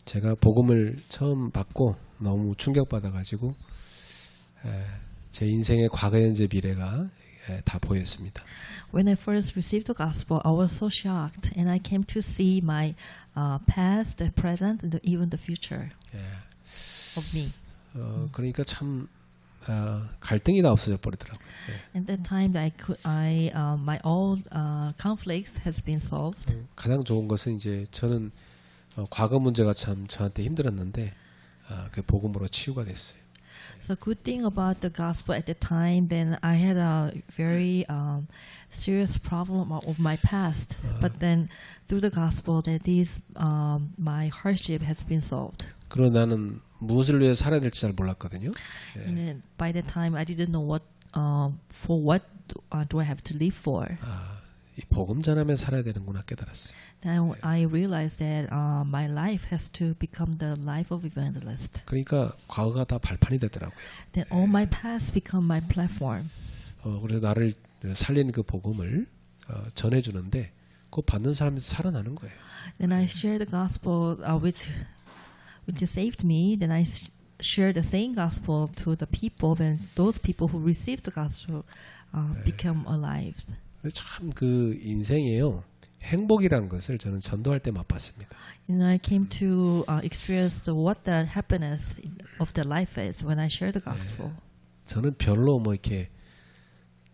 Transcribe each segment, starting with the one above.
제가 복음을 처음 받고 너무 충격받아가지고 제 인생의 과거, 현재, 미래가 다 보였습니다. When I first received the gospel, I was so shocked, and I came to see my past, the present, and even the future of me. 그러니까 참 갈등이 다 없어져 버리더라고요. At that time, my old conflicts has been solved. 가장 좋은 것은 이제 저는 과거 문제가 참 저한테 힘들었는데 그 복음으로 치유가 됐어요. So good thing about the gospel at the time, then I had a very serious problem of my past. But then through the gospel, that my hardship has been solved. 그러나 나는 무엇을 위해 살아야 될지 잘 몰랐거든요. And then by that time, I didn't know for what do I have to live for. 이 복음 전하며 살아야 되는구나 깨달았어요. Then I realized that my life has to become the life of evangelist. 그러니까 과거가 다 발판이 되더라고요. Then all my past become my platform. 그래서 나를 살린 그 복음을 전해주는데 그거 받는 사람이 살아나는 거예요. Then I share the gospel which saved me. Then I share the same gospel to the people. Then those people who received the gospel become alive. 참 그 인생에요. 행복이란 것을 저는 전도할 때 맛봤습니다. And I came to experience what the happiness of the life is when I share the gospel. 저는 별로 뭐 이렇게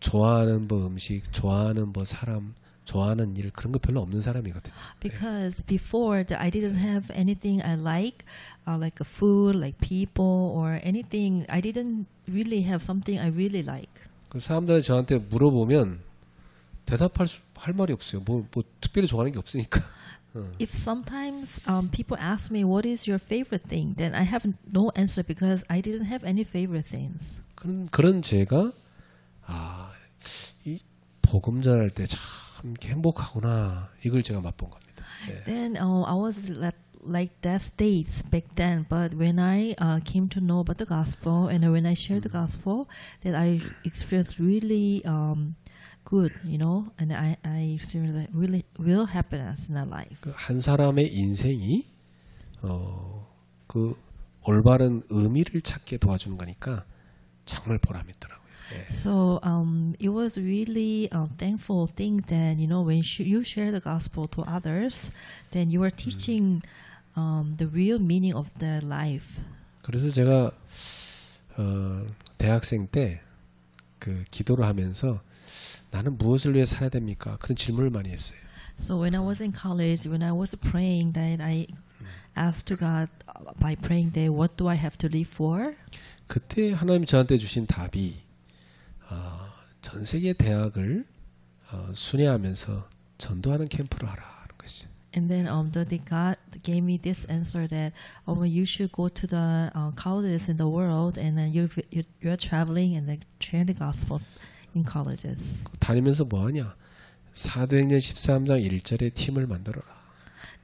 좋아하는 뭐 음식, 좋아하는 뭐 사람, 좋아하는 일 그런 거 별로 없는 사람이거든요. Because before I didn't have anything I like a food, like people or anything. I didn't really have something I really like. 그 사람들이 저한테 물어보면 할 말이 없어요. 뭐 특별히 좋아하는 게 없으니까. If sometimes people ask me what is your favorite thing, then I have no answer because I didn't have any favorite things. 그런 제가 이 복음 전할 때 참 행복하구나 이걸 제가 맛본 겁니다. Then I was like that state back then, but when I came to know about the gospel and when I shared the gospel, then I experienced really good, and I experienced really real happiness in my life. 한 사람의 인생이 그 올바른 의미를 찾게 도와주는 거니까 정말 보람 있더라고요. So it was really a thankful thing that when you share the gospel to others, then you are teaching the real meaning of their life. 그래서 제가 대학생 때 그 기도를 하면서 나는 무엇을 위해 살아야 됩니까? 그런 질문을 많이 했어요. So when I was in college, when I was praying, that I asked to God by praying that what do I have to live for? 그때 하나님 저한테 주신 답이 전 세계 대학을 순회하면서 전도하는 캠프를 하라는 것이죠. And then God gave me this answer that you should go to the colleges in the world, and then you're traveling and then share the gospel in colleges. 다니면서 뭐 하냐? 사도행전 13장 1절에 팀을 만들어라.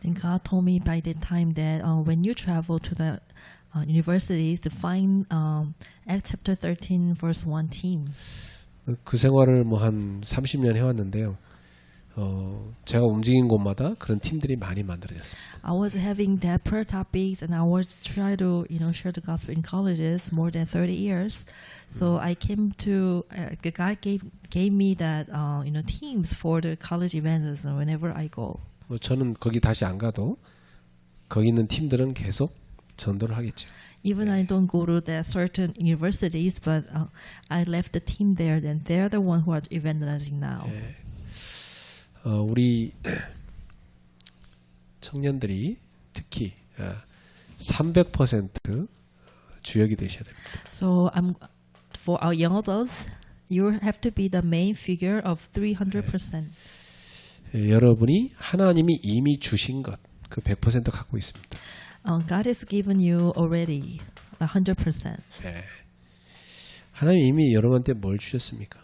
Then God told me by that time that when you travel to the universities to find Acts chapter 13 verse 1 team. 그 생활을 뭐 한 30년 해왔는데요. 제가 움직인 곳마다 그런 팀들이 많이 만들어졌습니다. I was having that prayer topics, and I was trying to share the gospel in colleges more than 30 years. So I came to God gave me that teams for the college evangelism whenever I go. 저는 거기 다시 안 가도 거기 있는 팀들은 계속 전도를 하겠죠. Even I don't go to that certain universities, but I left the team there. Then they're the one who are evangelizing now. 우리 청년들이 특히 300% 주역이 되셔야 됩니다. So for our young adults, you have to be the main figure of 300%. 여러분이 하나님이 이미 주신 것 그 100% 갖고 있습니다. God has given you already 100%. 하나님 이미 여러분한테 뭘 주셨습니까?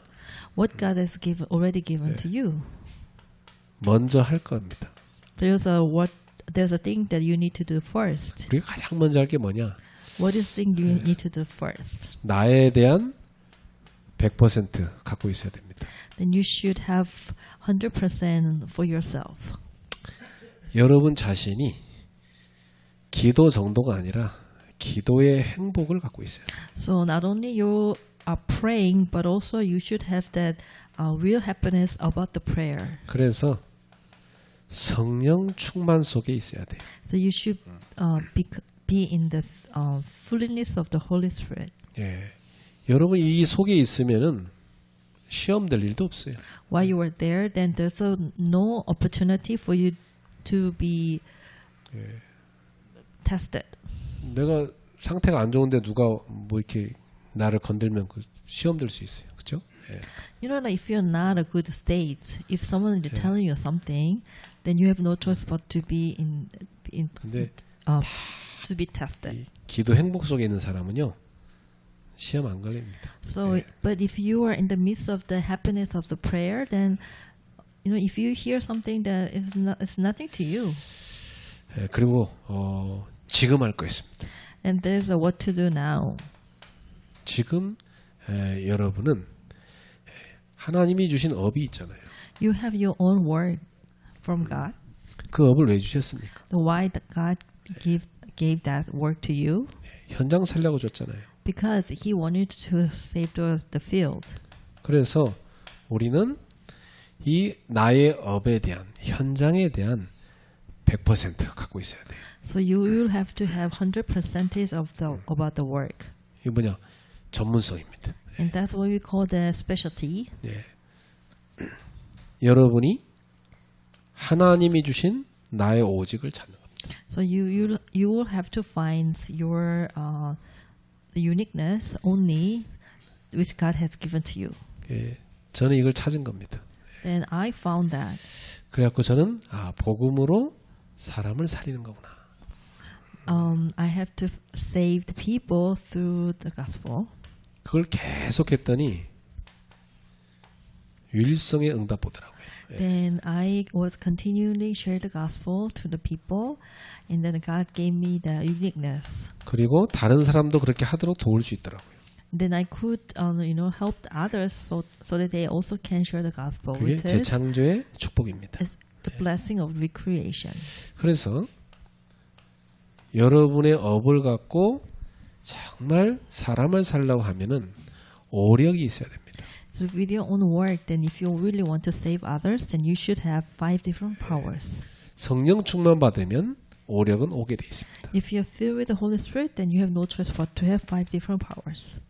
What God has already given to you. 먼저 할 겁니다. There's a thing that you need to do first. 우리가 가장 먼저 할 게 뭐냐? What is the thing you need to do first? 나에 대한 100% 갖고 있어야 됩니다. Then you should have 100% for yourself. 여러분 자신이 기도 정도가 아니라 기도의 행복을 갖고 있어요. So not only you are praying, but also you should have that real happiness about the prayer. 그래서 성령 충만 속에 있어야 돼요. So you should be in the fullness of the Holy Spirit. 예. 여러분 이 속에 있으면은 시험 될 일도 없어요. While you are there, then there's no opportunity for you to be tested. 내가 상태가 안 좋은데 누가 뭐 이렇게 나를 건들면 그 시험 될 수 있어요. 그렇죠? 예. You know, like if you're not a good state, if someone is telling you something, then you have no choice but to be 근데 to be tested. 이 기도 행복 속에 있는 사람은요. 시험 안 걸립니다. So, but if you are in the midst of the happiness of the prayer, then you know if you hear something that is nothing to you, 예, 그리고 지금 할 거 있습니다. and there's a what to do now. 지금 여러분은 하나님이 주신 업이 있잖아요. You have your own word from God. 그 업을 왜 주셨습니까? Why God gave that word to you? 현장 살려고 줬잖아요. Because He wanted to save the field. 그래서 우리는 이 나의 업에 대한 현장에 대한 100% 갖고 있어야 돼요. So you will have to have 100% of about the work. 이게 뭐냐? 전문성입니다. And that's what we call the specialty. 예. 여러분이 하나님이 주신 나의 오직을 찾는 겁니다. So you will have to find your the uniqueness only which God has given to you. 예. 저는 이걸 찾은 겁니다. And I found that. 그래갖고 저는 복음으로 사람을 살리는 거구나. I have to save the people through the gospel. 그걸 계속했더니 유일성에 응답 보더라고요. Then I was continually share the gospel to the people, and then God gave me the uniqueness. 그리고 다른 사람도 그렇게 하도록 도울 수 있더라고요. Then I could, help others so that they also can share the gospel, 그게 which is 재창조의 축복입니다. the blessing of recreation. 그래서 여러분의 업을 갖고 정말 사람을 살려고 하면은 오력이 있어야 됩니다. So with your own work, then if you really want to save others, then you should have 5 different powers. 성령 충만 받으면 오력은 오게 돼 있습니다. If you're filled with the Holy Spirit, then you have no choice but to have 5 different powers.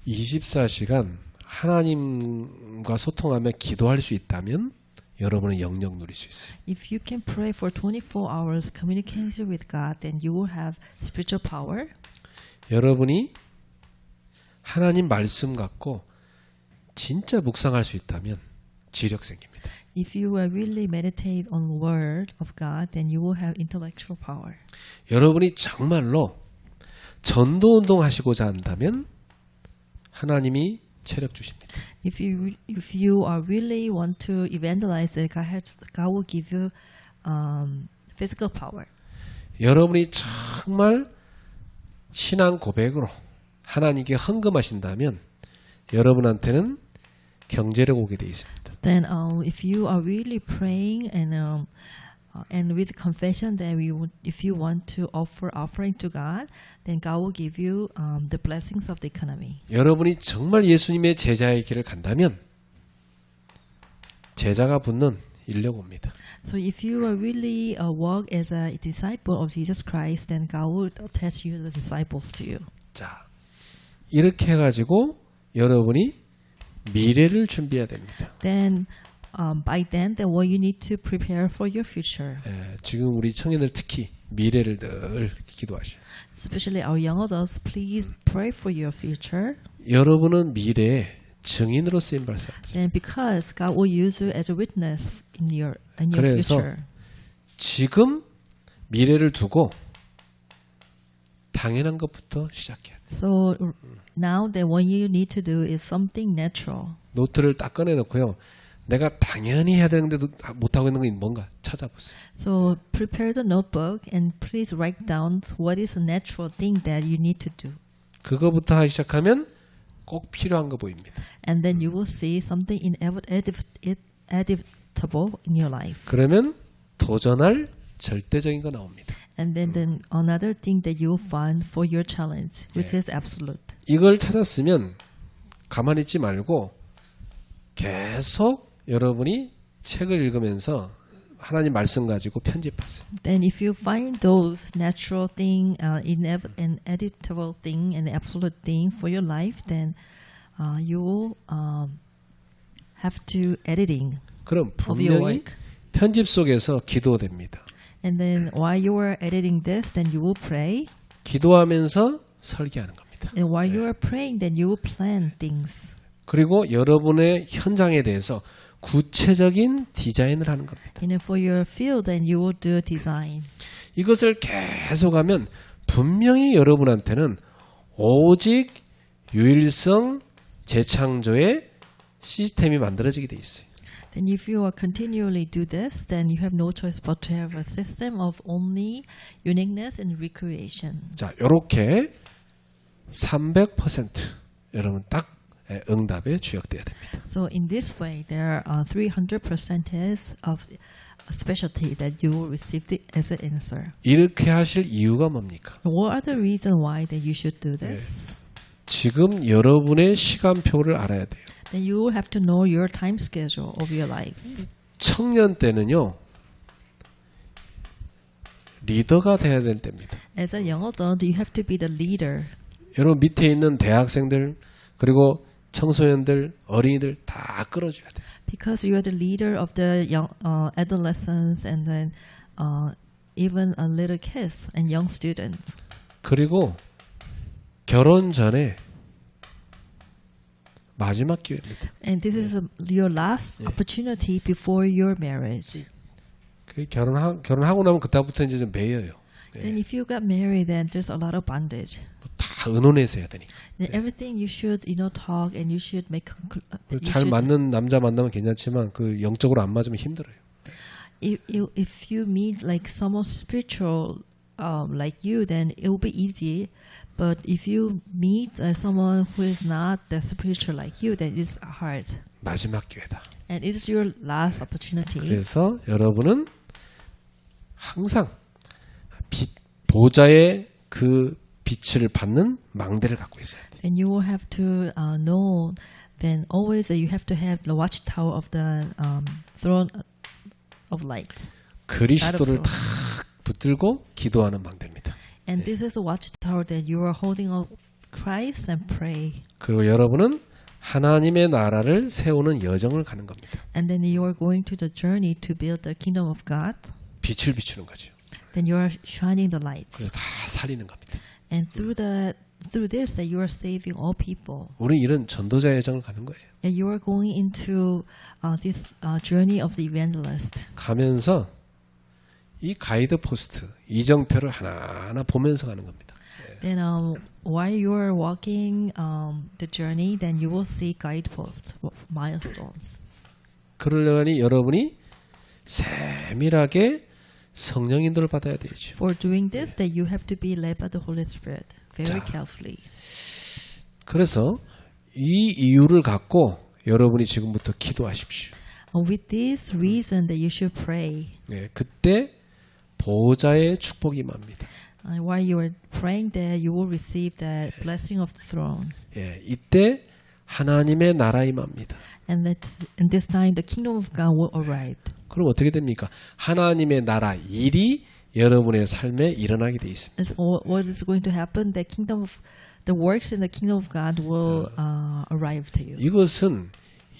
24시간 하나님과 소통하며 기도할 수 있다면 여러분은 영역 누릴 수 있어요. If you can pray for 24 hours communication with God, then you will have spiritual power. 여러분이 하나님 말씀 갖고 진짜 묵상할 수 있다면 지력 생깁니다. If you will really meditate on the word of God, then you will have intellectual power. 여러분이 정말로 전도 운동하시고자 한다면 하나님이 체력 주십니다. If you are really want to evangelize, God will give you physical power. 여러분이 정말 신앙 고백으로 하나님께 헌금하신다면 여러분한테는 경제력 오게 돼 있습니다. Then, if you are really praying and with confession that if you want to offer offering to God, then God will give you the blessings of the economy. 여러분이 정말 예수님의 제자의 길을 간다면 제자가 붙는 인력 옵니다. So if you are really walk as a disciple of Jesus Christ, then God will attach you the disciples to you. 자, 이렇게 해가지고 여러분이 미래를 준비해야 됩니다. Then, by then what you need to prepare for your future. 지금 우리 청년들 특히 미래를 늘 기도하셔요. Especially our young adults, please pray for your future. 여러분은 미래에 증인으로 쓰임 받습니다. And because God will use you as a witness in your 그래서 future. 지금 미래를 두고 당연한 것부터 시작해야 돼요. So now that what you need to do is something natural. 노트를 딱 꺼내놓고요. 내가 당연히 해야 되는데도 못하고 있는 건 뭔가 찾아보세요. So prepare the notebook and please write down what is a natural thing that you need to do. 그거부터 하기 시작하면 꼭 필요한 거 보입니다. And then you will see something inevitable in your life. 그러면 도전할 절대적인 거 나옵니다. And then another thing that you'll find for your challenge, which is absolute. 이걸 찾았으면 가만히 있지 말고 계속 여러분이 책을 읽으면서 하나님 말씀 가지고 편집하세요. Then if you find those natural thing, inevitable thing, and absolute thing for your life, then you will have to editing 그럼 of your 분명히 work. 편집 속에서 기도됩니다. And then while you are editing this, then you will pray. 기도하면서 설계하는 겁니다. And while you are praying, then you will plan things. 그리고 여러분의 현장에 대해서 구체적인 디자인을 하는 겁니다. And for your field, then you will do design. 이것을 계속하면 분명히 여러분한테는 오직 유일성 재창조의 시스템이 만들어지게 돼 있어요. Then if you are continually do this, then you have no choice but to have a system of only uniqueness and recreation. 자, 요렇게 300% 여러분 딱 응답에 주역돼야 됩니다. So in this way, there are 300% of specialty that you will receive as an answer. 이렇게 하실 이유가 뭡니까? What are the reasons why that you should do this? 지금 여러분의 시간표를 알아야 돼요. Then you will have to know your time schedule of your life. 청년 때는요. 리더가 돼야 될 때입니다. As a young adult, you have to be the leader. 여러분 밑에 있는 대학생들 그리고 청소년들, 어린이들 다 끌어줘야 돼요. Because you are the leader of the young adolescents and then even little kids and young students. 그리고 결혼 전에 마지막 기회입니다. And this is your last opportunity before your marriage. 그 결혼하고 나면 그때부터 이제 좀 매여요. Then if you got married, then there's a lot of bondage. 다 의논해서 해야 되니까. And everything you should, talk and you should make. 잘 맞는 남자 만나면 괜찮지만 그 영적으로 안 맞으면 힘들어요. If you meet like someone spiritual like you, then it will be easy. But if you meet someone who is not that spiritual like you, then it's hard. 마지막 기회다. And it is your last opportunity. 그래서 여러분은 항상 보좌의 그 빛을 받는 망대를 갖고 있어야 돼. And you will have to know. Then always you have to have the watchtower of the throne of light. 그리스도를 탁 붙들고 기도하는 망대입니다. And this is a watchtower that you are holding up Christ and pray. 그리고 여러분은 하나님의 나라를 세우는 여정을 가는 겁니다. And then you are going to the journey to build the kingdom of God. 빛을 비추는 거죠. Then you are shining the lights. 그래서 다 살리는 겁니다. And through this that you are saving all people. 우리 이런 전도자 여정을 가는 거예요. And you are going into this journey of the evangelist. 가면서 이 가이드 포스트, 이정표를 하나하나 보면서 가는 겁니다. Then while you are walking the journey, then you will see guideposts, milestones. 그러려니 여러분이 세밀하게 성령 인도를 받아야 되죠. For doing this, that you have to be led by the Holy Spirit very 자, carefully. 그래서 이 이유를 갖고 여러분이 지금부터 기도하십시오. With this reason that you should pray. 네, 그때 보호자의 축복이 임합니다. While you are praying there, you will receive the blessing of the throne. 예, 이때 하나님의 나라 임합니다. And this time, the kingdom of God will arrive. 그럼 어떻게 됩니까? 하나님의 나라 일이 여러분의 삶에 일어나게 돼 있습니다. What is going to happen? The works in the kingdom of God will arrive to you. 이것은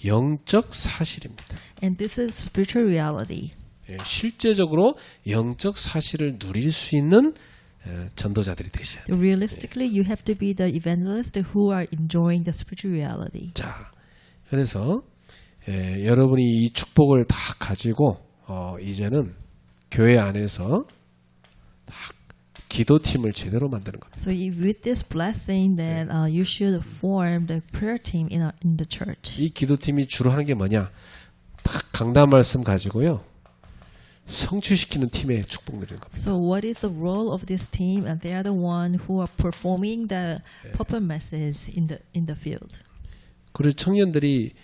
영적 사실입니다. And this is spiritual reality. 예, 실제적으로 영적 사실을 누릴 수 있는 전도자들이 되셔야 돼요. Realistically, you have to be the evangelist who are enjoying the spiritual reality. 자, 그래서 여러분이 이 축복을 다 가지고 이제는 교회 안에서 딱 기도팀을 제대로 만드는 겁니다. So with this blessing, then you should form the prayer team in the church. 이 기도팀이 주로 하는 게 뭐냐? 딱 강단 말씀 가지고요. 성취시키는 팀에 축복 누리는 겁니다. So what is the role of this team? And they are the one who are performing the purpose message in the field. 그리고 청년들이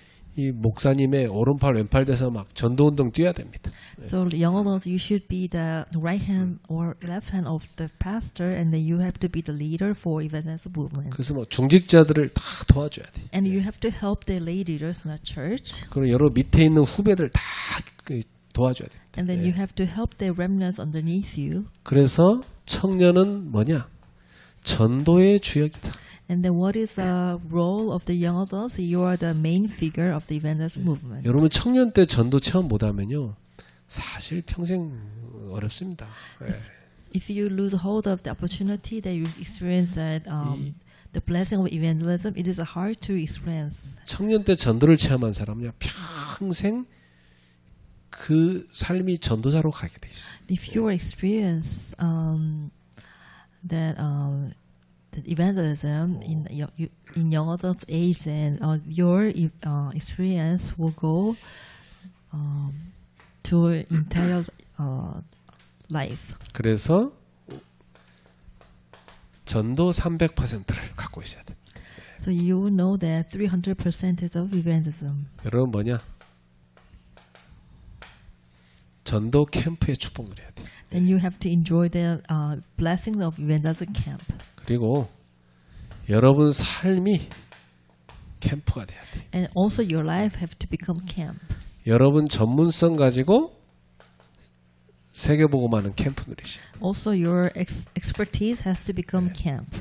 이 목사님의 오른팔 왼팔 돼서 막 전도운동 뛰어야 됩니다. So young adults, you should be the right hand or left hand of the pastor, and then you have to be the leader for evangelism movement. 그래서 뭐 중직자들을 다 도와줘야 돼. And you have to help the lay leaders in the church. 그리고 여러 밑에 있는 후배들 다 도와줘야 돼. And then you have to help the remnants underneath you. 그래서 청년은 뭐냐? 전도의 주역이다. And then what is the role of the young adults? You are the main figure of the evangelism movement. 여러분 청년 때 전도 체험 못하면요. 사실 평생 어렵습니다. If you lose hold of the opportunity that you experience that the blessing of evangelism, it is hard to experience. 청년 때 전도를 체험한 사람은요. 평생 그 삶이 전도자로 가게 돼 있어요. If you experience that evangelism in young adult age, then your experience will go to entire life. 그래서 전도 300%를 갖고 있어야 돼. So you know that 300% is of evangelism. 여러분 뭐냐? 전도 캠프의 축복 누려야 돼. Then you have to enjoy the blessings of evangelism camp. 그리고 여러분 삶이 캠프가 돼야 돼. And also your life have to become camp. 여러분 전문성 가지고 세계복음하는 캠프 누리시. Also your expertise has to become camp.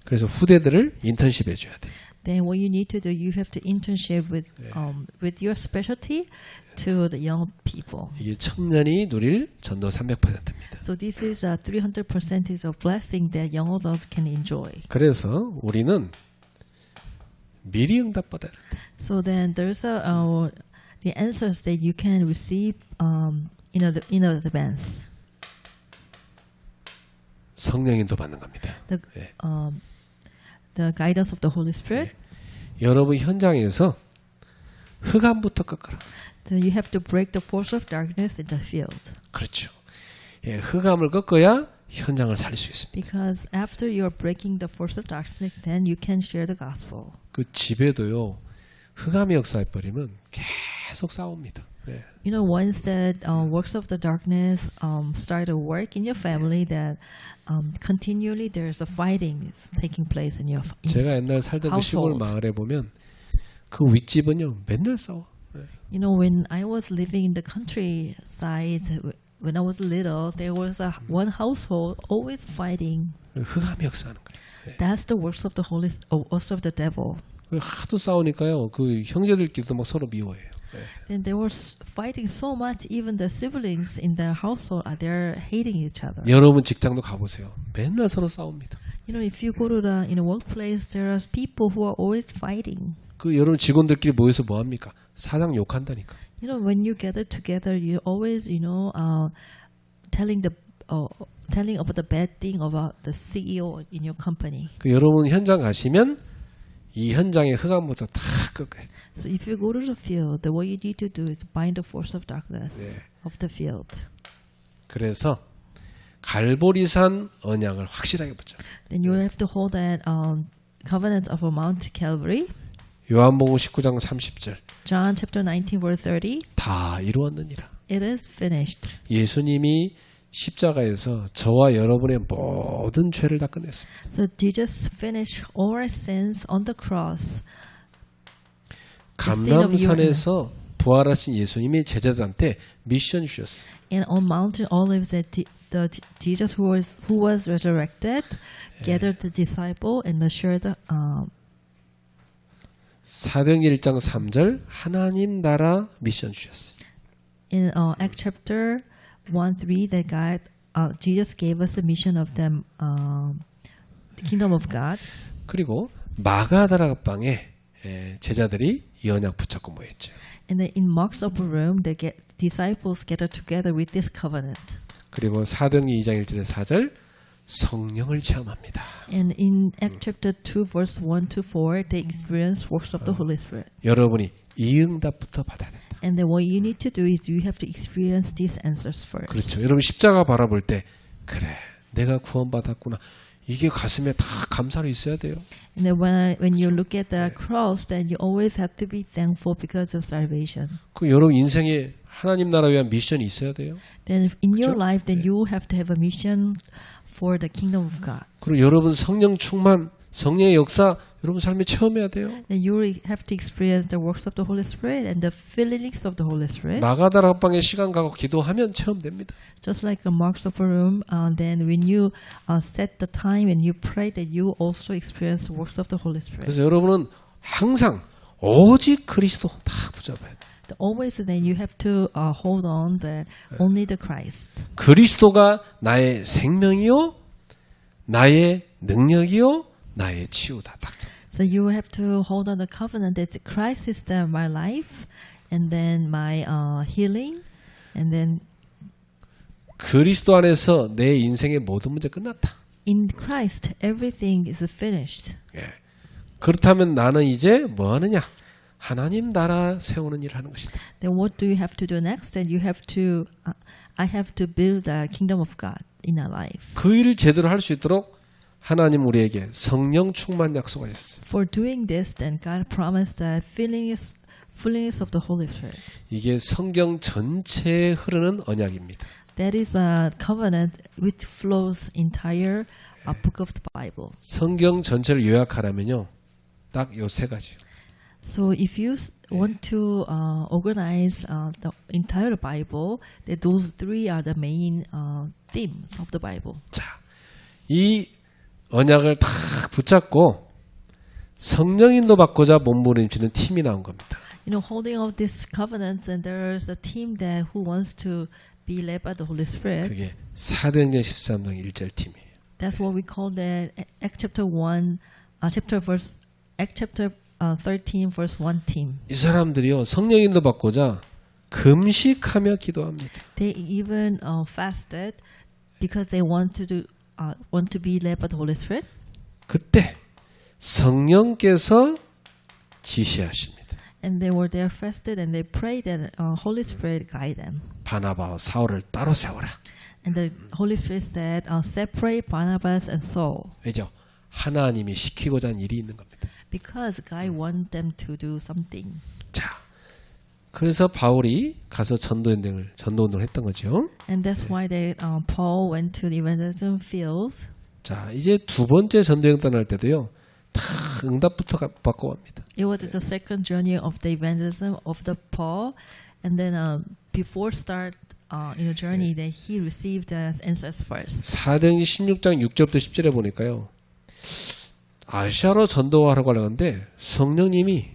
그래서 후대들을 인턴십 해줘야 돼. Then what you need to do, you have to internship with your specialty to the young people. 이게 청년이 누릴 전도 300%입니다. So this is 300% is a blessing that young adults can enjoy. 그래서 우리는 미리 응답받아야 된다. So then there's the answers that you can receive in advance. 성령인도 받는 겁니다. The guidance of the Holy Spirit. 여러분 현장에서 흑암부터 꺾어라. Then you have to break the force of darkness in the field. 그렇죠. 예, 흑암을 꺾어야 현장을 살릴 수 있습니다. Because after you're breaking the force of darkness, then you can share the gospel. 그 집에도요. 흑암이 역사해 버리면 계속 싸웁니다. 예. You know, once that works of the darkness start to work in your family, that continually there's a fighting taking place in your 제가 옛날 살던 그 시골 마을에 보면 그 윗집은요 맨날 싸워. 예. You know, when I was living in the countryside, when I was little, there was one household always fighting. 흑암이 역사하는 거예요. 예. That's the works of the also of the devil. 하도 싸우니까요. 그 형제들끼리도 막 서로 미워해요. 예. Then they were fighting so much. Even the siblings in their household, they're hating each other. 여러분 직장도 가보세요. 맨날 서로 싸웁니다. You know, if you go to in a workplace, there are people who are always fighting. 그 여러분 직원들끼리 모여서 뭐 합니까? 사장 욕한다니까. You know, when you gather together, you always, telling about the bad thing about the CEO in your company. 그 여러분 현장 가시면 이 현장의 흑암부터 다 꺾어요. So if you go to the field, what you need to do is bind the force of darkness of the field. 그래서 갈보리산 언약을 확실하게 붙잡아요. Then you have to hold that covenant of Mount Calvary. 요한복음 19장 30절. John chapter 19 verse 30. 다 이루었느니라. It is finished. 예수님이 십자가에서 저와 여러분의 모든 죄를 다 끝냈습니다. So Jesus finished all our sins on the cross. 감람산에서 부활하신 예수님이 제자들한테 미션 주셨어요. And on Mountain Olives, Jesus who was resurrected gathered the disciple and assured 사도행전 1장 3절 하나님 나라 미션 주셨어요. In Acts chapter 1:3, that Jesus gave us the mission of the kingdom of God. 그리고 마가다라 방에 제자들이 이 언약 붙잡고 모였죠. And then in Mark's upper room, the disciples gathered together with this covenant. 그리고 사도행전 2장 1절에 4절 성령을 체험합니다. And in Acts chapter 2 verse 1 to 4, they experience works of the Holy Spirit. 여러분이 이 응답부터 받아야 된다. And then what you need to do is you have to experience these answers first. 그렇죠. 여러분 십자가 바라볼 때 그래 내가 구원받았구나 이게 가슴에 다 감사로 있어야 돼요. And then when you look at the cross, then you always have to be thankful because of salvation. 그 여러분 인생에 하나님 나라 위한 미션이 있어야 돼요. Then in your 그죠? life, then you have to have a mission for the kingdom of God. 그리고 여러분 성령 충만, 성령의 역사 여러분 삶에 체험해야 돼요. Then you have to experience the works of the Holy Spirit and the fillings of the Holy Spirit. 마가다락방에 시간 가고 기도하면 체험됩니다. Just like a Mark's upper room, then when you set the time and you pray, that you also experience the works of the Holy Spirit. 그래서 여러분은 항상 오직 그리스도 다 붙잡아야 돼요. Always then you have to hold on that only the Christ. 그리스도가 나의 생명이요, 나의 능력이요, 나의 치유다. 딱. So you have to hold on the covenant that Christ is my life, and then my healing, and then 그리스도 안에서 내 인생의 모든 문제 끝났다. in Christ everything is finished. 예. 그렇다면 나는 이제 뭐 하느냐? 하나님 나라 세우는 일을 하는 것이다. Then what do you have to do next? Then you have to, I have to build the kingdom of God in our life. 그 일을 제대로 할 수 있도록 하나님 우리에게 성령 충만 약속하셨어요. For doing this, then God promised the fullness of the Holy Spirit. 이게 성경 전체에 흐르는 언약입니다. That is a covenant which flows entire book of the Bible. 성경 전체를 요약하라면요, 딱 요 세 가지요. So if you want to organize the entire Bible, that those three are the main themes of the Bible. 자, 이 언약을 다 붙잡고 성령 인도 받고자 몸부림치는 팀이 나온 겁니다. You know, holding of this covenant, and there's a team that who wants to be led by the Holy Spirit. 그게 사도행전 13장 1절 팀이에요. That's what we call the Acts chapter 1, Acts chapter 13, verse 1 team. 이 사람들이요, 성령 인도 받고자 금식하며 기도합니다. They even fasted because they want to be led by the Holy Spirit. 그때 성령께서 지시하십니다. And they were there fasted and they prayed and Holy Spirit guide them. 바나바와 사울을 따로 세워라. And the Holy Spirit said, separate Barnabas and Saul. 왜죠? 하나님이 시키고자 하는 일이 있는 겁니다. Because God wanted them to do something. 자, 그래서 바울이 가서 전도운동을 했던 거죠. And that's why Paul went to the evangelism field. 자, 이제 두 번째 전도행 떠날 때도요, 다 응답부터 받고 갑니다. It was the second journey of the evangelism of the Paul, and then before start in a journey, that he received the answers first. 사도행전 16장 6절부터 10절에 보니까요, 아시아로 전도하라고 하려는데 성령님이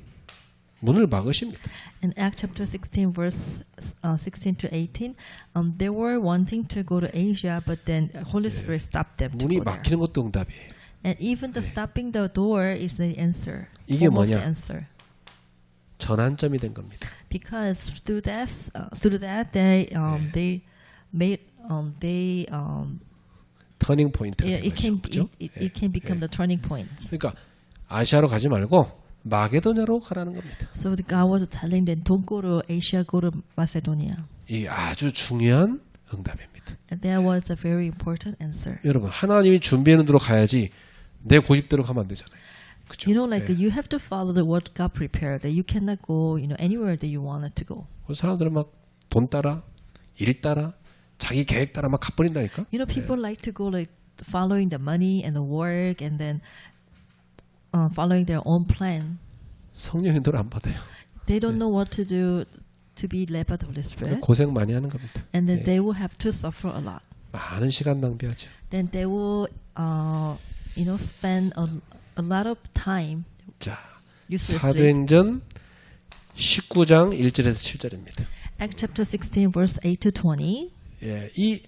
문을 막으십니다. In Acts chapter 16, verse 16 to 18, they were wanting to go to Asia, but then Holy Spirit stopped them to 문이 go there. 막히는 것도 응답이에요. And even the stopping the door is the answer. 이게 form of 뭐냐? the answer. 전환점이 된 겁니다. Because through that they made 터닝 포인트가 된 it 거죠. 그죠? it can become the turning point. 그러니까 아시아로 가지 말고 마게도냐로 가라는 겁니다. So God was telling them, don't go to Asia, go to Macedonia. 이 아주 중요한 응답입니다. And that was a very important answer. 여러분, 하나님이 준비하는 대로 가야지 내 고집대로 가면 안 되잖아요. 그렇죠? You know, like you have to follow the what God prepared. That you cannot go, anywhere that you wanted to go. 사람들은 막 돈 따라, 일 따라, 자기 계획 따라 막 가버린다니까. You know, people like to go like following the money and the work, and then following their own plan. 성령 인도를 안 받아요. They don't know what to do to be led by the Holy Spirit, 고생 많이 하는 겁니다. and then they will have to suffer a lot. 많은 시간 낭비하죠. Then they will, spend a lot of time 자, uselessly. 사도행전 19장 1절에서 7절입니다. Acts chapter 16, verse 8 to 20. 예, 이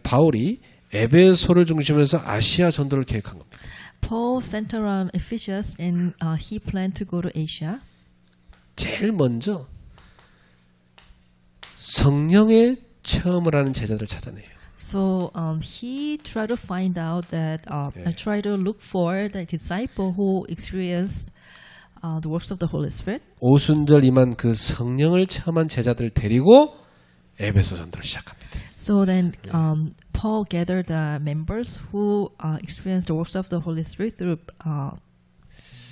바울이 에베소를 중심으로 해서 아시아 전도를 계획한 겁니다. Paul sent around Ephesus, and he planned to go to Asia. 제일 먼저 성령의 체험을 하는 제자들을 찾아내요. So he tried to find out that, tried to look for the disciple who experienced the works of the Holy Spirit. 오순절 임한 그 성령을 체험한 제자들을 데리고 에베소 전도를 시작합니다. So then Paul gathered the members who experienced the works of the Holy Spirit through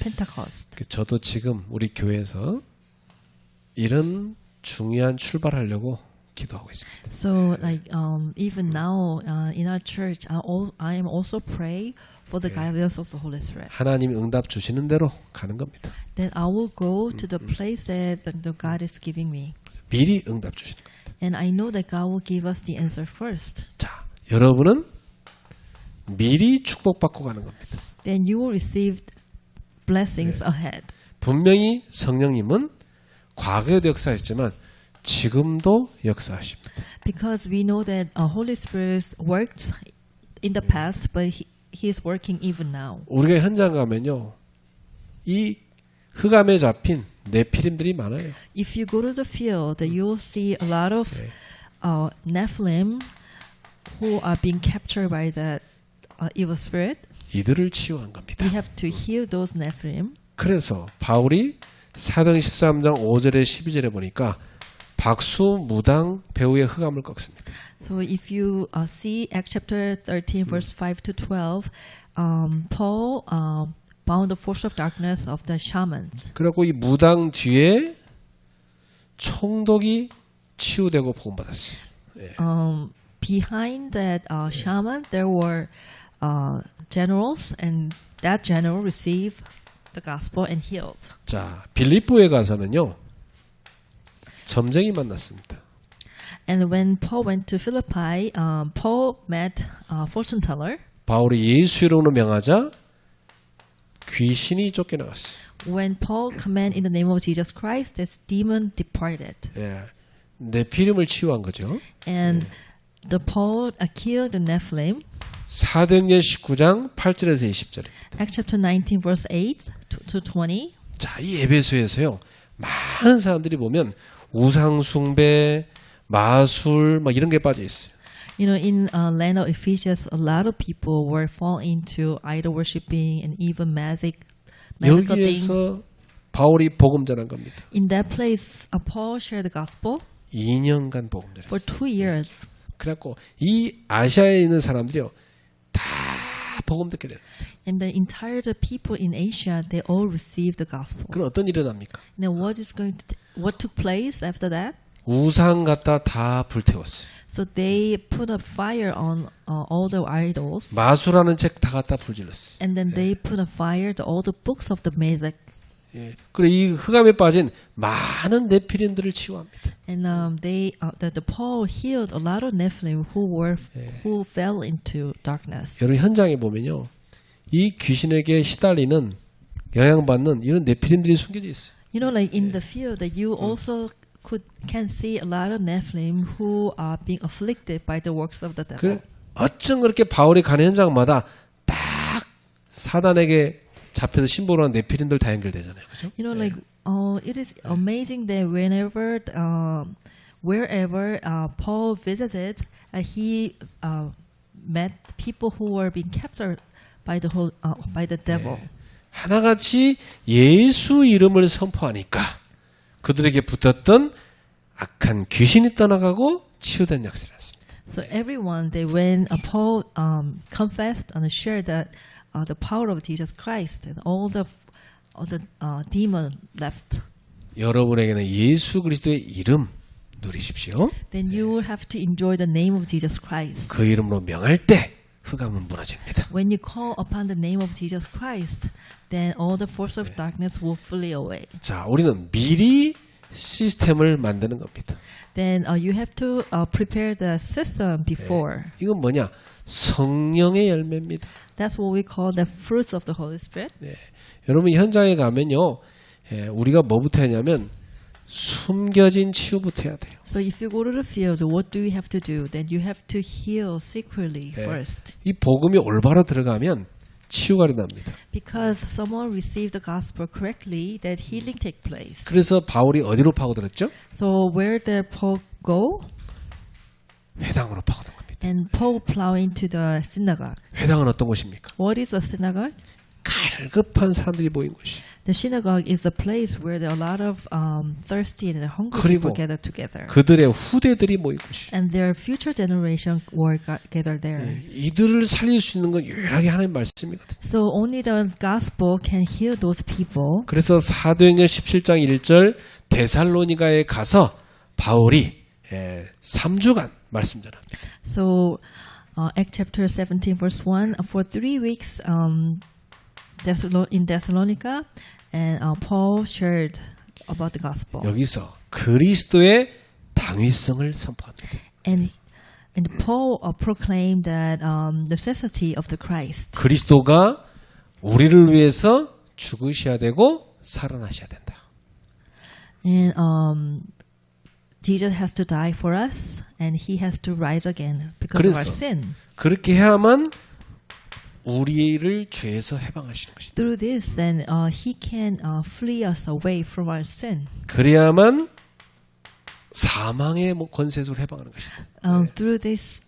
Pentecost. 저도 지금 우리 교회에서 이런 중요한 출발하려고 기도하고 있습니다. So, like even now in our church, I am also pray for the guidance of the Holy Spirit. 하나님이 응답 주시는 대로 가는 겁니다. Then I will go to the place that the God is giving me, 미리 응답 주시는 겁니다. and I know that God will give us the answer first. 자, 여러분은 미리 축복받고 가는 겁니다. Then you will receive blessings ahead. 분명히 성령님은 과거에도 역사했지만 지금도 역사하십니다. Because we know that Holy Spirit worked in the past, but He is working even now. 우리가 현장 가면요, 이 흑암에 잡힌 네피림들이 많아요. If you go to the field, you will see a lot of Nephilim who are being captured by the evil spirit. 이들을 치유한 겁니다. We have to heal those Nephilim. 그래서 바울이 사도행 13장 5절에 12절에 보니까 박수 무당 배후의 흑암을 꺾습니다. So if you see Acts chapter 13, verse 5 to 12, Paul bound the force of darkness of the shamans. 그리고 이 무당 뒤에 총독이 치유되고 복음받았어요. Behind that shaman, there were generals, and that general received the gospel and healed. 자, 빌립보에 가서는요, 점쟁이 만났습니다. And when Paul went to Philippi, Paul met a fortune teller. 바울이 예수 이름으로 명하자 귀신이 쫓겨나갔어요. When Paul commanded in the name of Jesus Christ, this demon departed. 예, 네피림을 치유한 거죠. And the Paul killed the Nephilim. 사도행전 19장 8절에서 20절. Acts chapter 19, verse 8 to 20. 자, 이 에베소에서요, 많은 사람들이 보면 우상 숭배, 마술 막 이런 게 빠져 있어요. You know, in land of Ephesians, a lot of people were fall into idol worshiping and even magical things. 여기에서 바울이 복음 전한 겁니다. In that place, Paul shared the gospel 2년간 복음 for 전했어요. 2 years. 그래갖고 이 아시아에 있는 사람들이요, 다 복음 듣게 돼요. And the entire people in Asia, they all received the gospel. 그럼 어떤 일이 납니까? Now, what took place after that? 우상 갖다 다 불태웠어요. So they put a fire on all the idols, 마술하는 책 다 갖다 불질렀어요. and then they put a fire to all the books of the magic. 예. 그리고 이 흑암에 빠진 많은 네피림들을 치유합니다. And the Paul healed a lot of Nephilim who fell into darkness. 여러분 현장에 보면요, 이 귀신에게 시달리는 영향받는 이런 네피림들이 숨겨져 있어요. You know, like in the field, that you also can see a lot of Nephilim who are being afflicted by the works of the devil. 어쩜 그렇게 바울이 가는 현장마다 딱 사단에게 잡혀서 신보로 한 네피림들 다 연결되잖아요, 그렇죠? You know, like it is amazing that wherever Paul visited, he met people who were being captured by the devil. 하나같이 예수 이름을 선포하니까 그들에게 붙었던 악한 귀신이 떠나가고 치유된 약속이 났습니다. So everyone, when Paul confessed and shared that the power of Jesus Christ, and all the demon left. 여러분에게는 예수 그리스도의 이름 누리십시오. Then you will have to enjoy the name of Jesus Christ. 그 이름으로 명할 때 흑암은 무너집니다. When you call upon the name of Jesus Christ, then all the force of darkness will flee away. 자, 우리는 미리 시스템을 만드는 겁니다. Then you have to prepare the system before. 이건 뭐냐? 성령의 열매입니다. That's what we call the fruits of the Holy Spirit. 네. 여러분 현장에 가면요, 우리가 뭐부터 하냐면 숨겨진 치유부터 해야 돼요. So if you go to the field, what do you have to do? Then you have to heal secretly first. 이 복음이 올바로 들어가면 치유가 일어납니다. Because someone received the gospel correctly, that healing take place. 그래서 바울이 어디로 파고들었죠? So where did Paul go? 회당으로 파고든 겁니다. And Paul plowed into the synagogue. 회당은 어떤 곳입니까? What is a synagogue? 갈급한 사람들이 모인 곳이. The synagogue is a place where there are a lot of thirsty and hungry 그리고 people gather together. 그들의 후대들이 모인 곳이. And their future generation were gathered there. 이들을 살릴 수 있는 건 유일하게 하나님 말씀이거든요. So only the gospel can heal those people. 그래서 사도행전 17장 1절 데살로니가에 가서 바울이 3주간 말씀 전합니다. So Act chapter 17 verse 1, for 3 weeks in Thessalonica, and Paul shared about the gospel. 여기서 그리스도의 당위성을 선포합니다. And Paul proclaimed that necessity of the Christ. 그리스도가 우리를 위해서 죽으셔야 되고 살아나셔야 된다. And Jesus has to die for us, and He has to rise again because of our sin. 그렇게 해야만 우리를 죄에서 해방하시는 것이다. Through this, then He can free us away from our sin. 그래야만 사망의 권세에서 해방하는 것이다. Through this,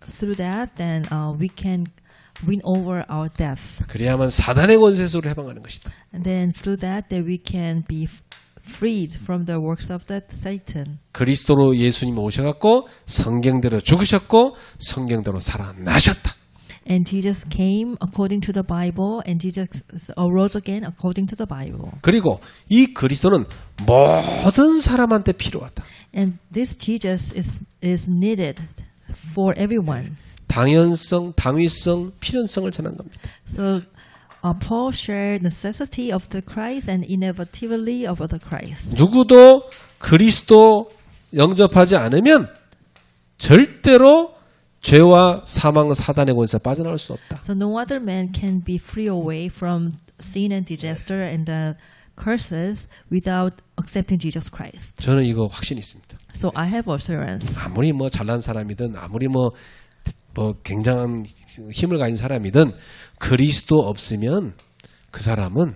through that, then we can win over our death. 그래야만 사단의 권세에서 해방하는 것이다. And then through that, we can be freed from the works of that Satan. 그리스도로 예수님 오셔갖고 성경대로 죽으셨고 성경대로 살아나셨다. And Jesus came according to the Bible, and Jesus arose again according to the Bible. 그리고 이 그리스도는 모든 사람한테 필요하다. And this Jesus is needed for everyone. 당연성, 당위성, 필연성을 전한 겁니다. So Paul shared necessity of the Christ and inevitability of the Christ. 누구도 그리스도 영접하지 않으면 절대로 죄와 사망, 사단의 권세에 빠져나올 수 없다. So no other man can be free away from sin and disaster and the curses without accepting Jesus Christ. 저는 이거 확신이 있습니다. So I have assurance. 아무리 뭐 잘난 사람이든 아무리 뭐 굉장한 힘을 가진 사람이든 그리스도 없으면 그 사람은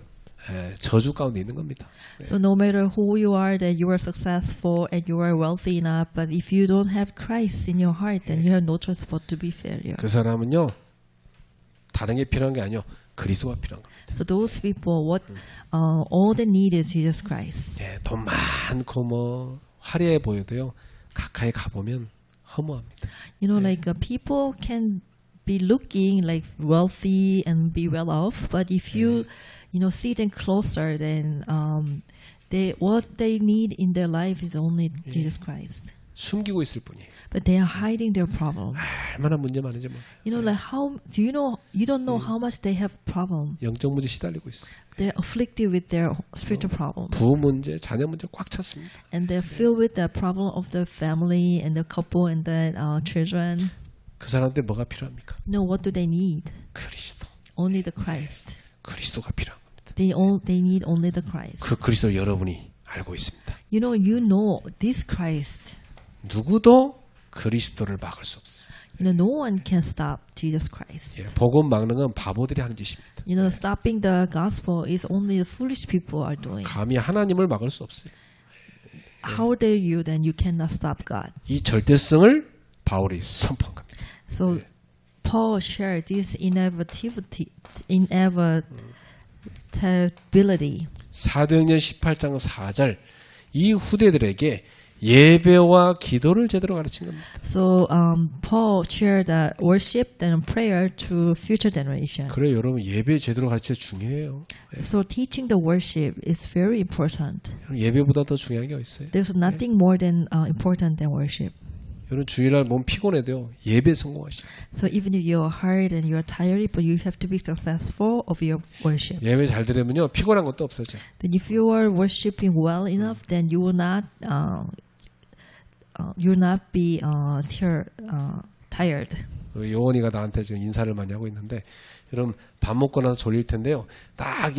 저주 가운데 있는 겁니다. So no matter who you are, that you are successful and you are wealthy enough, but if you don't have Christ in your heart, then you have no choice but to be failure. 그 사람은요 다른 게 필요한 게 아니요 그리스도가 필요한 겁니다. So those people, all they need is Jesus Christ. 돈 많고 뭐 화려해 보여도요 가까이 가보면 허무합니다. You know, like people can be looking like wealthy and be well off, but if you see them closer, then what they need in their life is only Jesus Christ. 숨기고 있을 뿐이에요. But they are hiding their problem. 얼마나 문제 많은지 몰라요. You know, like how do you know? You don't know how much they have problem. 영적 문제 시달리고 있어요. They're afflicted with their spiritual problem, 부부 문제, 자녀 문제 꽉 찼습니다. and they're filled with the problem of the family and the couple and the children. 그 사람들 뭐가 필요합니까? You know, what do they need? 그리스도. Only the Christ. 그리스도가 필요한 겁니다. They need only the Christ. 그 그리스도 여러분이 알고 있습니다. You know this Christ. 누구도 그리스도를 막을 수 없어요. You know, no one can stop Jesus Christ. 복음 막는 건 바보들이 하는 짓입니다. You know, stopping the gospel is only the foolish people are doing. 감히 하나님을 막을 수 없어요. How dare you? Then you cannot stop God. 이 절대성을 바울이 선포한 겁니다. So Paul shared this inevitability. 사도행전 18장 4절 이 후대들에게 예배와 기도를 제대로 가르친 겁니다. So Paul shared the worship and prayer to future generation. 그래 여러분 예배 제대로 가르치는 게 중요해요. So teaching the worship is very important. 예배보다 더 중요한 게 있어요. There's nothing more than important than worship. 여러분 주일날 몸 피곤해도요 예배 성공하시죠. So even if you're hurt and you're tired, but you have to be successful of your worship. 예배 잘 들으면요 피곤한 것도 없어져. Then if you are worshiping well enough, then you will not be tired. 요원이가 나한테 지금 인사를 많이 하고 있는데 여러분 밥 먹고 나서 졸릴 텐데요. 딱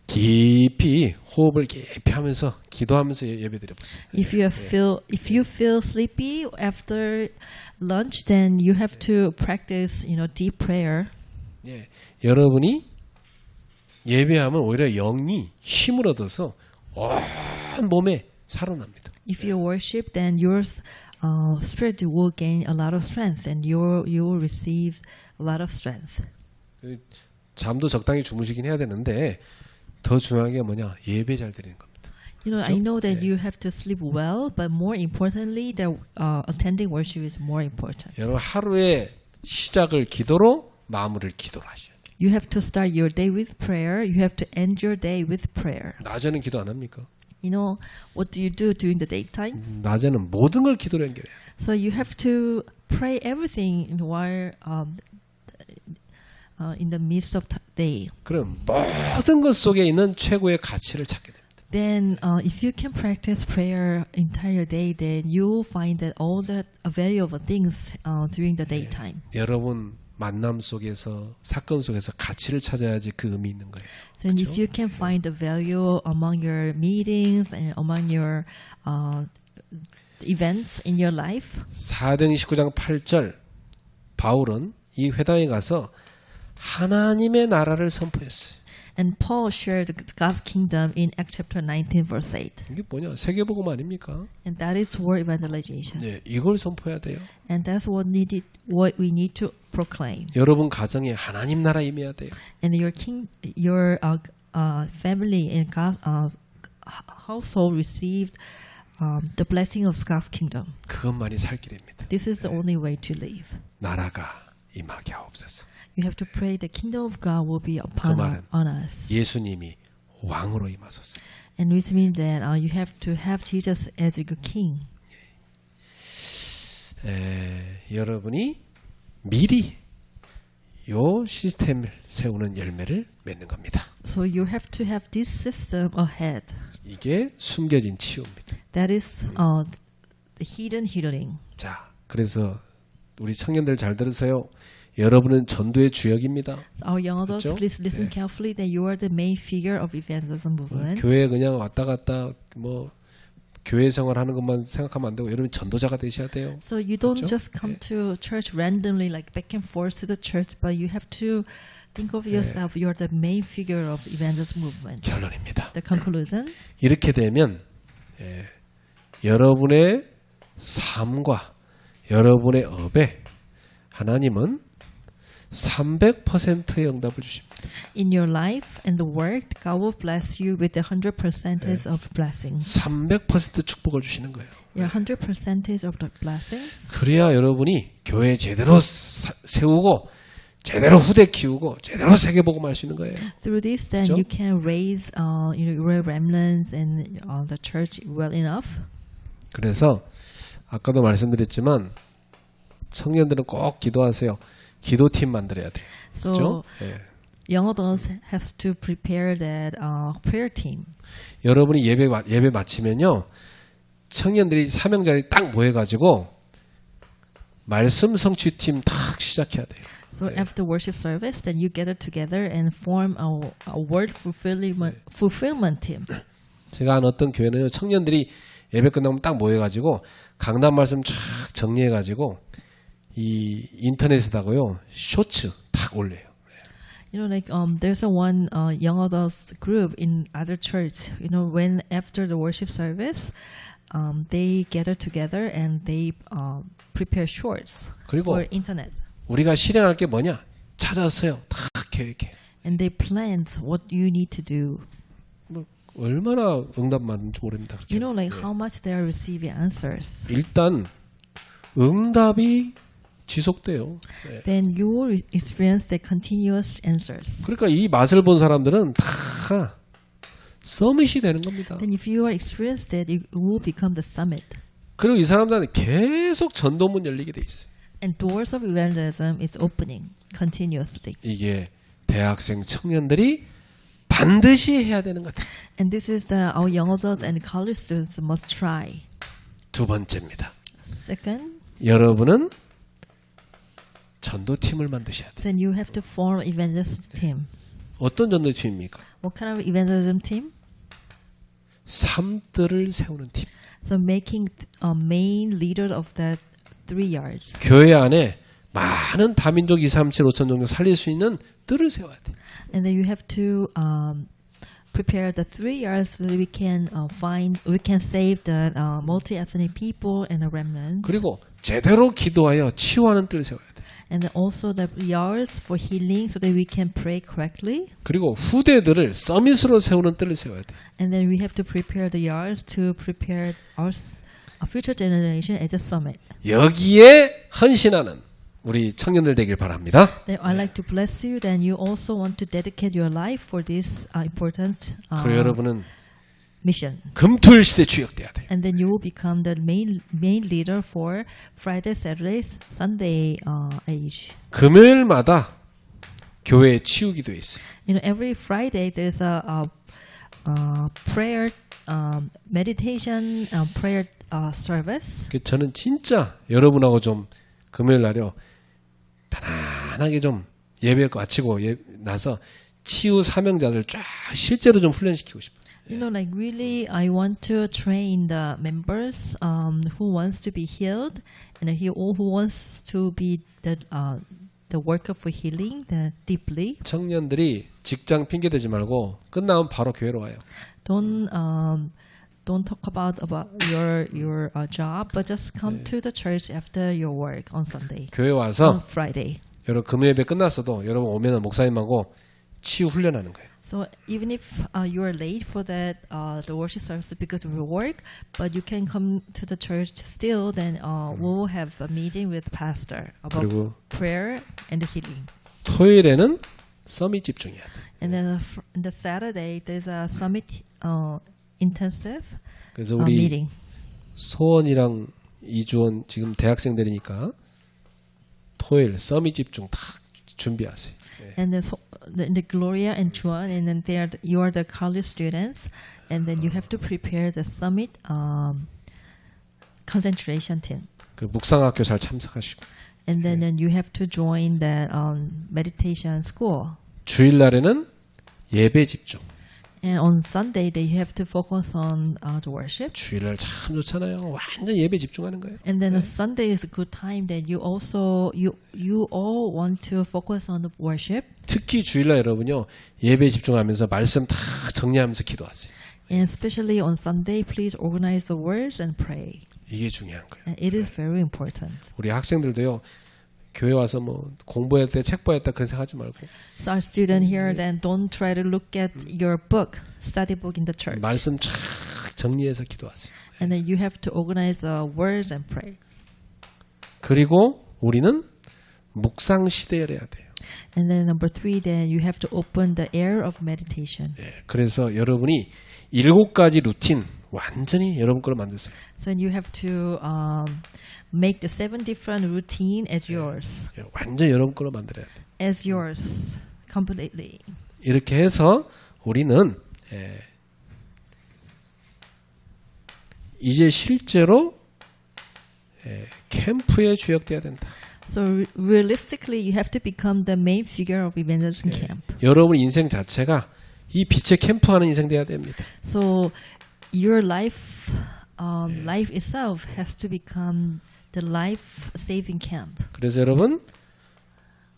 깊이 호흡을 깊이 하면서 기도하면서 예배 드려 보세요. If you feel sleepy after lunch, then you have to practice, deep prayer. 예, 여러분이 예배하면 오히려 영이 힘을 얻어서 온 몸에 살아납니다. If you worship, then your spirit will gain a lot of strength, and you will receive a lot of strength. 잠도 적당히 주무시긴 해야 되는데 더 중요한 게 뭐냐? 예배 잘 드리는 겁니다. You know, I know that 네. you have to sleep well, but more importantly, that attending worship is more important. 여러분 하루의 시작을 기도로 마무리를 기도로 하셔야 돼요. You have to start your day with prayer. You have to end your day with prayer. 낮에는 기도 안 합니까? You know, what do you do during the daytime? 낮에는 모든 걸 기도로 연결해요. So you have to pray everything while in the midst of day. 그럼 모든 것 속에 있는 최고의 가치를 찾게 됩니다. Then, if you can practice prayer entire day, then you will find that all the valuable things during the daytime. 여러분 만남 속에서 사건 속에서 가치를 찾아야지 그 의미 있는 거예요. Then, 그렇죠? if you can find the value among your meetings and among your events in your life. 사도행 19장 8절 바울은 이 회당에 가서 하나님의 나라를 선포했어요. And Paul shared God's kingdom in Acts chapter 19, verse 8. 이게 뭐냐? 세계복음 아닙니까? And that is word evangelization. 네, 이걸 선포해야 돼요. And that's what we need to proclaim. 여러분 가정에 하나님 나라 임해야 돼요. And your family and God, household received the blessing of God's kingdom. 그것만이 살 길입니다. This is the only way to live. 나라가 임하게 하옵소서. You have to pray the kingdom of God will be 그 upon 말은 on us. 예수님이 왕으로 임하소서. And which means that you have to have Jesus as your king. 여러분이 미리 요 시스템을 세우는 열매를 맺는 겁니다. So you have to have this system ahead. 이게 숨겨진 치유입니다. That is the hidden healing. 자, 그래서 우리 청년들 잘 들으세요. 여러분은 전도의 주역입니다. Our young adults, 그렇죠? please listen 네. carefully that you are the main figure of evangelism movement. 교회 그냥 왔다 갔다 뭐 교회 생활하는 것만 생각하면 안 되고 여러분 전도자가 되셔야 돼요. So you don't 그렇죠? just come to church randomly, like back and forth to the church, but you have to think of yourself. You are the main figure of evangelism movement. 결론입니다. The conclusion. 이렇게 되면 여러분의 삶과 여러분의 업에 하나님은 300%의 응답을 주십니다. In your life and the work, God will bless you with the 100% of blessings. 300% 축복을 주시는 거예요. Yeah, 100% of the blessings. 그래야 여러분이 교회 제대로 세우고 제대로 후대 키우고 제대로 세계복음 할 수 있는 거예요. Through this, then 그렇죠? you can raise your remnants and the church well enough. 그래서 아까도 말씀드렸지만 청년들은 꼭 기도하세요. 기도팀 만들어야 돼요. So 그렇죠? 예. young adults have to prepare that prayer team. 여러분이 예배 마치면요. 청년들이 사명자들이 딱 모여가지고 말씀 성취팀 딱 시작해야 돼요. So after worship service, then you gather together and form a word fulfillment team. 제가 아는 어떤 교회는 청년들이 예배 끝나면 딱 모여가지고 강단 말씀 쫙 정리해가지고 이 인터넷에다가요 쇼츠 딱 올려요. You know, like there's a one young adults group in other church. You know, when after the worship service, they gather together and they prepare shorts 그리고 for internet. 우리가 실행할 게 뭐냐? 찾았어요. 다 계획해. And they planned what you need to do. 뭐 얼마나 응답 받는지 모릅니다. 그렇게. You know, like how much they are receiving answers. 일단 응답이 지속돼요. 네. Then you will experience the continuous answers. 그러니까 이 맛을 본 사람들은 다 서밋이 되는 겁니다. Then if you are experienced that, you will become the summit. 그리고 이 사람들한테 계속 전도문 열리게 돼 있어요. And doors of evangelism is opening continuously. 이게 대학생 청년들이 반드시 해야 되는 것 같아요. And this is our young adults and college students must try. 두 번째입니다. Second, 여러분은 전도팀을 만드셔야 돼요. then you have to form evangelism team. 어떤 전도팀입니까? What kind of evangelism team? 삶들을 세우는 팀. So making a main leader of that 3 yards. 교회 안에 많은 다민족 2, 3, 7, 5천 종족 살릴 수 있는 뜰을 세워야 돼요. And then you have to prepare the 3 yards so that we can save the multi-ethnic people and the remnants. 그리고 제대로 기도하여 치유하는 뜰을 세워야 돼요. And then also the hours for healing so that we can pray correctly. 그리고 후대들을 서밋으로 세우는 뜰을 세워야 돼. And then we have to prepare the hours to prepare our future generation at the summit. 여기에 헌신하는 우리 청년들 되길 바랍니다. Then I'd like to bless you. Then you also want to dedicate your life for this important 그리고 여러분은 mission. 금토일 시대 주역돼야 돼요. And then you will become the main leader for Friday, Saturday, Sunday age. 금요일마다 교회에 치유기도 있어요. You know, every Friday there's a prayer, meditation, prayer service. 저는 진짜 여러분하고 좀 금요일 날요 편안하게 좀 예배 마치고 나서 치유 사명자들 쫙 실제로 좀 훈련시키고 싶어요. You know, like really, I want to train the members who wants to be healed, and who wants to be the worker for healing, deeply. 청년들이 직장 핑계 대지 말고 끝나면 바로 교회로 와요. Don't talk about your job, but just come to the church after your work on Sunday, 교회 on 와서 Friday. 여러분 금요예배 끝났어도 여러분 오면은 목사님하고 치유 훈련하는 거예요. So even if you are late for that the worship service because of your work, but you can come to the church still. Then we'll have a meeting with pastor about 그리고 prayer and healing. 토요일에는 서밋 집중해야 돼. And then on the Saturday there's a summit intensive 그래서 우리 meeting. 소원이랑 이주원 지금 대학생들이니까 토요일 서밋 집중 다 준비하세요. And then the Gloria and Juan, and then you are the college students, and then you have to prepare the summit concentration team. 그 묵상학교 잘 참석하시고 And then you have to join that meditation school. 주일날에는 예배 집중. And on Sunday, you have to focus on the worship. 주일날 참 좋잖아요. 완전 예배 집중하는 거예요. And then Sunday is a good time that you also you all want to focus on the worship. 특히 주일날 여러분요 예배 집중하면서 말씀 다 정리하면서 기도하세요. And especially on Sunday, please organize the words and pray. 이게 중요한 거예요. And it is very important. 우리 학생들도요 교회 와서 뭐 공부했다 책 봐야겠다 그런 생각하지 말고 So our student here, then don't try to look at your book, study book in the church. 말씀 쫙 정리해서 기도하세요. And then you have to organize the words and pray. 그리고 우리는 묵상 시대를 해야 돼요. And then number 3, then you have to open the air of meditation. 그래서 여러분이 7가지 루틴 완전히 여러분 걸로 만드세요. So you have to make the 7 different routine as yours. 완전 여러분 걸로 만들어야 돼요. As yours, completely. 이렇게 해서 우리는 이제 실제로 캠프에 주역돼야 된다. So realistically, you have to become the main figure of evangelism camp. 여러분 인생 자체가 이 빛의 캠프하는 인생 돼야 됩니다. So your life itself has to become the life-saving camp. 그래서 여러분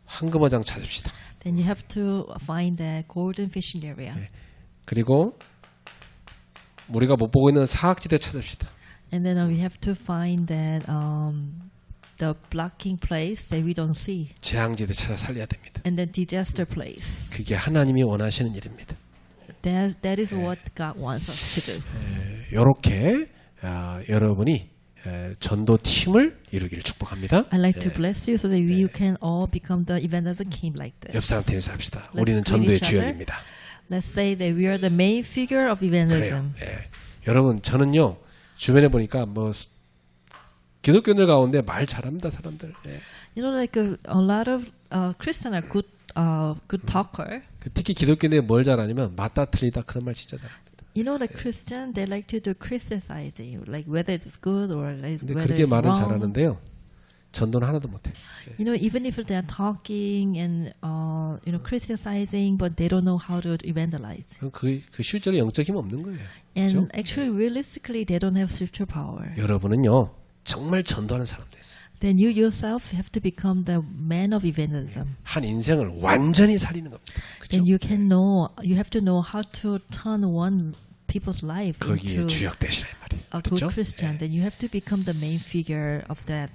황금어장 찾읍시다. Then you have to find the golden fishing area. 그리고 우리가 못 보고 있는 사학지대 찾읍시다. And then we have to find that the blocking place that we don't see. 재앙지대 찾아 살려야 됩니다. And the disaster place. 그게 하나님이 원하시는 일입니다. That is what God wants us to do. 이렇게 여러분이 전도 팀을 이루기를 축복합니다. I'd like to bless you so that you can all become the evangelism team like this. 옆 사람 팀에서 합시다. Let's 우리는 greet 전도의 each other. 주역입니다. Let's say that we are the main figure of evangelism. 그래요. 여러분 저는요 주변에 보니까 뭐 기독교인들 가운데 말 잘합니다 사람들. You know, like a lot of Christians are good talker. 특히 기독교인들이 뭘 잘하냐면 맞다 틀리다 그런 말 진짜 잘합니다. You know, the Christian, they like to do criticizing, like whether it's good or like 근데 whether 그렇게 it's 말은 wrong. 잘하는데요. 전도는 하나도 못해. You know, even if they're talking and criticizing, but they don't know how to evangelize. 그럼 그 실제로 영적 힘 없는 거예요. And 그렇죠? actually, realistically, they don't have spiritual power. 여러분은요 정말 전도하는 사람 됐어요. Then you yourself have to become the man of evangelism. 한 인생을 완전히 살리는 겁니다. 그렇죠? Then you have to know how to turn one people's life 거기에 into 주역 되시라 이 말이에요. a good 그렇죠? Christian. Then you have to become the main figure of that,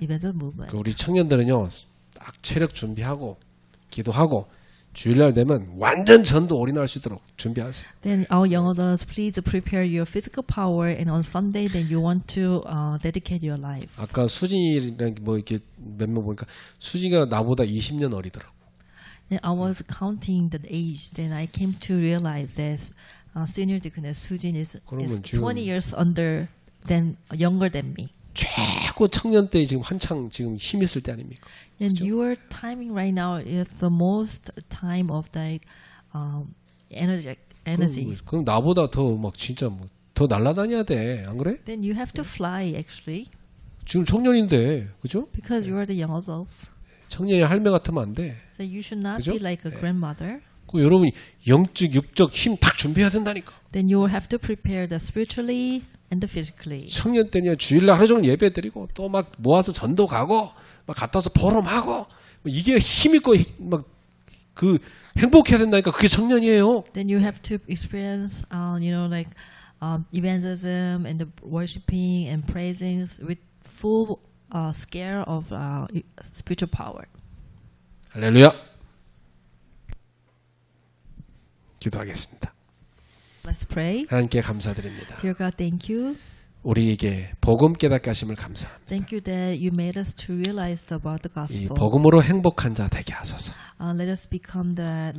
evangelism movement. 우리 청년들은요 딱 체력 준비하고 기도하고 주일날 되면 완전 전도 올인할 수 있도록 준비하세요. Then our young adults, please prepare your physical power, and on Sunday, then you want to dedicate your life. 아까 수진이랑 뭐 이렇게 몇 명 보니까 수진이가 나보다 20년 어리더라고. Then I was counting the age. Then I came to realize that senior deaconess Sujin is 그러면 20 지금- years younger than me. 최고 청년 때 지금 한창 지금 힘 있을 때 아닙니까? And your timing right now is the most time of the energy. 그럼 나보다 더 막 진짜 뭐 더 날아다녀야 돼. 안 그래? Then you have to fly actually, 지금 청년인데. 그죠? because you are the young adults. 청년이 할매 같으면 안 돼. So you should not 그죠? be like a grandmother. 그 여러분이 영적 육적 힘 딱 준비해야 된다니까. Then you will have to prepare the spiritually and the physically. 청년 때냐 주일날 하루 종일 예배 드리고 또 막 모아서 전도 가고 막 갔다 와서 포럼하고 뭐 이게 힘 있고 막 그 행복해야 된다니까. 그게 청년이에요. Then you have to experience, like evangelism and the worshiping and praising with full scale of spiritual power. 할렐루야. 기도하겠습니다. Let's pray. 하나님께 감사드립니다. Dear God, thank you. 우리에게 복음 깨닫게 하심을 감사합니다. Thank you that you made us to realize about the 이 gospel. 복음으로 행복한 자 되게 하소서. Let us become the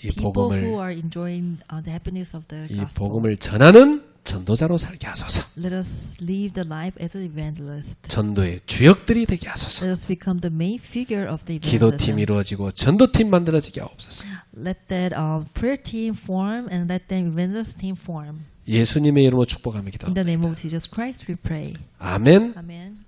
이 people 복음을- who are enjoying the happiness of the 이 gospel. 복음을 전하는 전도자로 살게 하소서. Let us live the life as an evangelist. 전도의 주역들이 되게 하소서. Let us become the main figure of the 기도팀이 evangelism. 이루어지고 전도팀 만들어지게 하옵소서. Let that prayer team form and let that evangelist team form. 예수님의 이름으로 축복하며 In the 기도합니다. name of Jesus Christ we pray. 아멘. Amen.